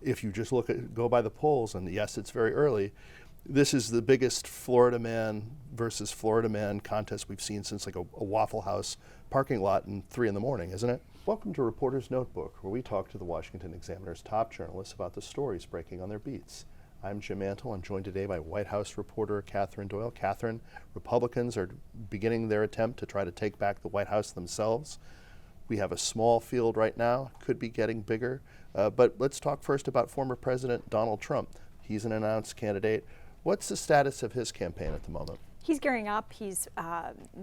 if you just go by the polls, and yes, it's very early, this is the biggest Florida man versus Florida man contest we've seen since like a Waffle House parking lot in 3 a.m, isn't it? Welcome to Reporter's Notebook, where we talk to the Washington Examiner's top journalists about the stories breaking on their beats. I'm Jim Antle. I'm joined today by White House reporter Katherine Doyle. Katherine, Republicans are beginning their attempt to try to take back the White House themselves. We have a small field right now, could be getting bigger. But let's talk first about former President Donald Trump. He's an announced candidate. What's the status of his campaign at the moment? He's gearing up. He's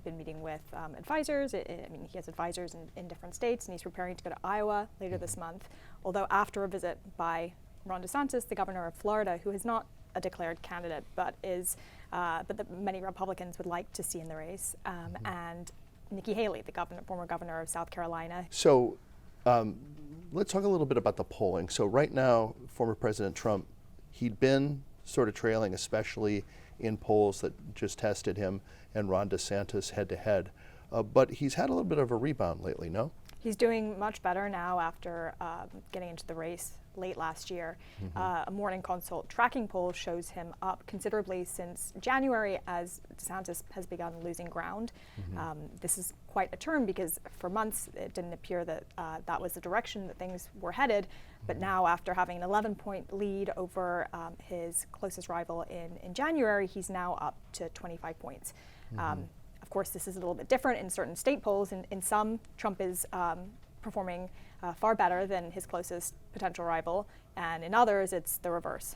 been meeting with advisors. He has advisors in different states, and he's preparing to go to Iowa later this month. Although after a visit by Ron DeSantis, the governor of Florida, who is not a declared candidate, but that many Republicans would like to see in the race, and Nikki Haley, the former governor of South Carolina. So let's talk a little bit about the polling. So right now, former President Trump, he'd been sort of trailing, especially in polls that just tested him and Ron DeSantis head to head. But he's had a little bit of a rebound lately, no? He's doing much better now after getting into the race late last year. A Morning Consult tracking poll shows him up considerably since January as DeSantis has begun losing ground. This is quite a turn because for months it didn't appear that that was the direction that things were headed. But now, after having an 11-point lead over his closest rival in January, he's now up to 25 points. Of course, this is a little bit different in certain state polls. In some, Trump is performing far better than his closest potential rival, and in others, it's the reverse.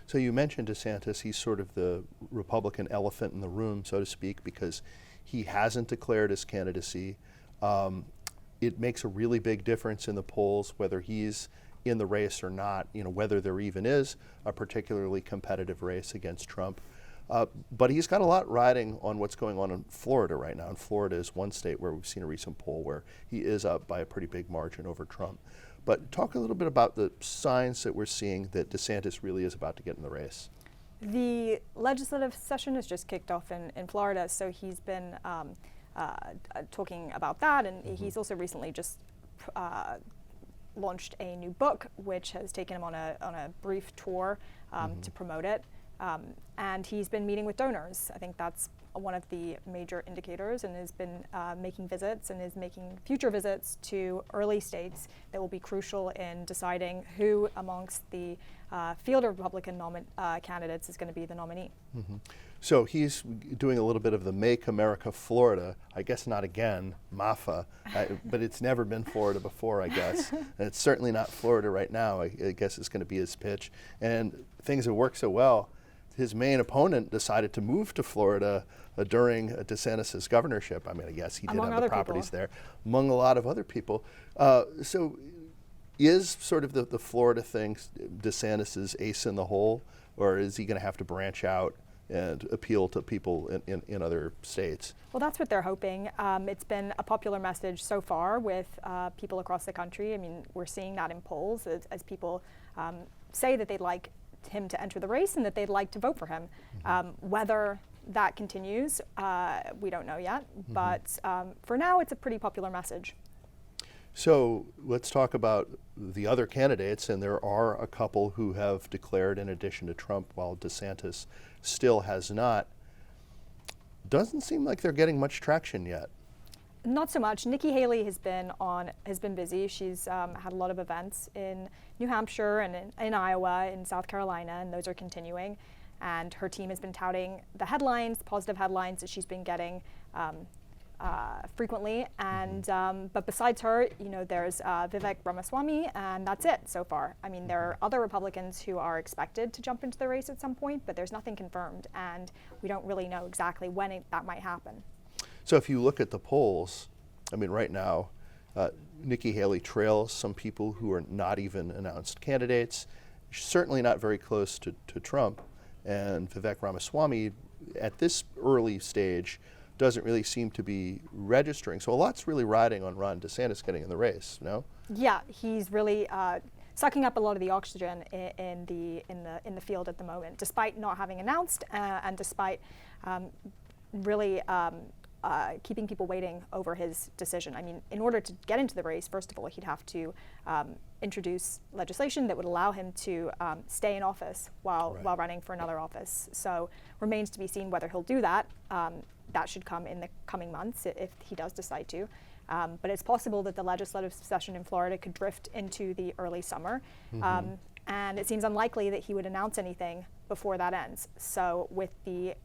So you mentioned DeSantis. He's sort of the Republican elephant in the room, so to speak, because he hasn't declared his candidacy. It makes a really big difference in the polls whether he's in the race or not, whether there even is a particularly competitive race against Trump. But he's got a lot riding on what's going on in Florida right now. And Florida is one state where we've seen a recent poll where he is up by a pretty big margin over Trump. But talk a little bit about the signs that we're seeing that DeSantis really is about to get in the race. The legislative session has just kicked off in Florida, so he's been talking about that, and he's also recently just launched a new book, which has taken him on a brief tour to promote it. And he's been meeting with donors. I think that's one of the major indicators, and has been making visits and is making future visits to early states that will be crucial in deciding who amongst the field of Republican candidates is going to be the nominee. So he's doing a little bit of the Make America Florida, I guess not again, MAFA, but it's never been Florida before, I guess. And it's certainly not Florida right now, I guess is going to be his pitch. And things have worked so well. His main opponent decided to move to Florida during DeSantis' governorship. I mean, I guess he did have the properties there, among a lot of other people. So is sort of the Florida thing DeSantis' ace in the hole, or is he going to have to branch out and appeal to people in other states? Well, that's what they're hoping. It's been a popular message so far with people across the country. I mean, we're seeing that in polls as people say that they'd like him to enter the race and that they'd like to vote for him. Whether that continues, we don't know yet, but for now it's a pretty popular message. So let's talk about the other candidates, and there are a couple who have declared in addition to Trump, while DeSantis still has not. Doesn't seem like they're getting much traction yet. Not so much. Nikki Haley has been busy. She's had a lot of events in New Hampshire and in Iowa, in South Carolina, and those are continuing. And her team has been touting the positive headlines that she's been getting frequently. And but besides her, there's Vivek Ramaswamy, and that's it so far. I mean, there are other Republicans who are expected to jump into the race at some point, but there's nothing confirmed, and we don't really know exactly when that might happen. So if you look at the polls, I mean, right now, Nikki Haley trails some people who are not even announced candidates. She's certainly not very close to Trump. And Vivek Ramaswamy, at this early stage, doesn't really seem to be registering. So a lot's really riding on Ron DeSantis getting in the race, no? Yeah, he's really sucking up a lot of the oxygen in the field at the moment, despite not having announced and despite really keeping people waiting over his decision. I mean, in order to get into the race, first of all, he'd have to introduce legislation that would allow him to stay in office while running for another office. So remains to be seen whether he'll do that. That should come in the coming months if he does decide to. But it's possible that the legislative session in Florida could drift into the early summer. And it seems unlikely that he would announce anything before that ends. So with the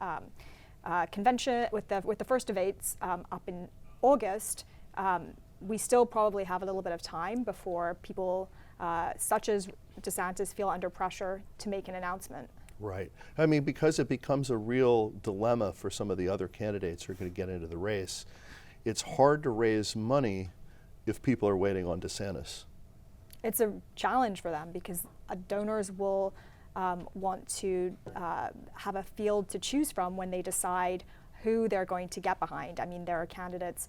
convention, with the first debates up in August, we still probably have a little bit of time before people such as DeSantis feel under pressure to make an announcement. Right. I mean, because it becomes a real dilemma for some of the other candidates who are going to get into the race, it's hard to raise money if people are waiting on DeSantis. It's a challenge for them because donors will want to have a field to choose from when they decide who they're going to get behind. I mean, there are candidates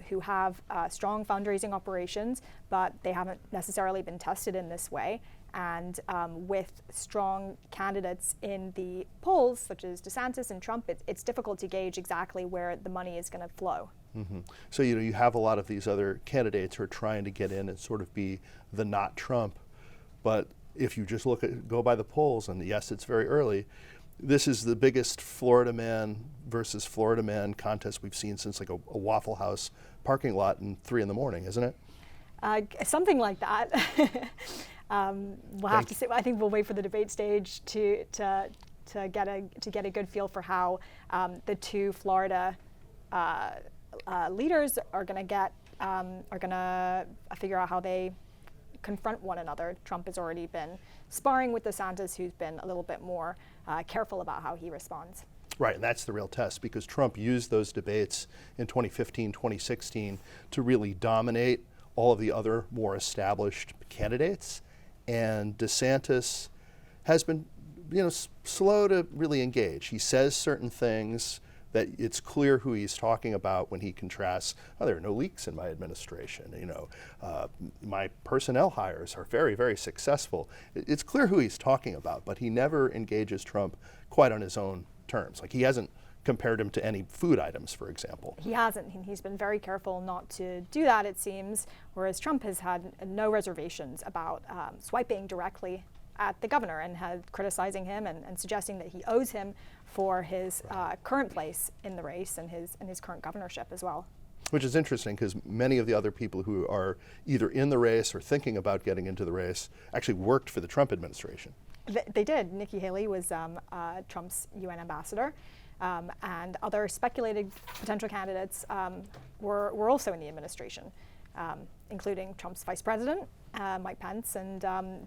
who have strong fundraising operations, but they haven't necessarily been tested in this way. And with strong candidates in the polls, such as DeSantis and Trump, it's difficult to gauge exactly where the money is going to flow. So, you have a lot of these other candidates who are trying to get in and sort of be the not Trump. But if you just go by the polls, and yes, it's very early, this is the biggest Florida man versus Florida man contest we've seen since like a Waffle House parking lot in 3 a.m, isn't it? Something like that. We'll have to see. I think we'll wait for the debate stage to get a good feel for how the two Florida leaders are going to figure out how they confront one another. Trump has already been sparring with DeSantis, who's been a little bit more careful about how he responds. Right, and that's the real test because Trump used those debates in 2015, 2016 to really dominate all of the other more established candidates. And DeSantis has been, slow to really engage. He says certain things that it's clear who he's talking about when he contrasts, there are no leaks in my administration. My personnel hires are very, very successful. It's clear who he's talking about, but he never engages Trump quite on his own terms. Like he hasn't compared him to any food items, for example. He hasn't. He's been very careful not to do that, it seems, whereas Trump has had no reservations about swiping directly at the governor and had criticizing him and suggesting that he owes him for his current place in the race and his current governorship as well. Which is interesting because many of the other people who are either in the race or thinking about getting into the race actually worked for the Trump administration. They did. Nikki Haley was Trump's UN ambassador. And other speculated potential candidates were also in the administration, including Trump's vice president, Mike Pence, and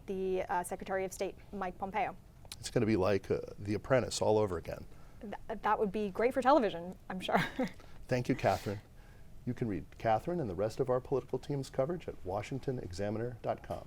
the Secretary of State, Mike Pompeo. It's going to be like The Apprentice all over again. That would be great for television, I'm sure. Thank you, Katherine. You can read Katherine and the rest of our political team's coverage at washingtonexaminer.com.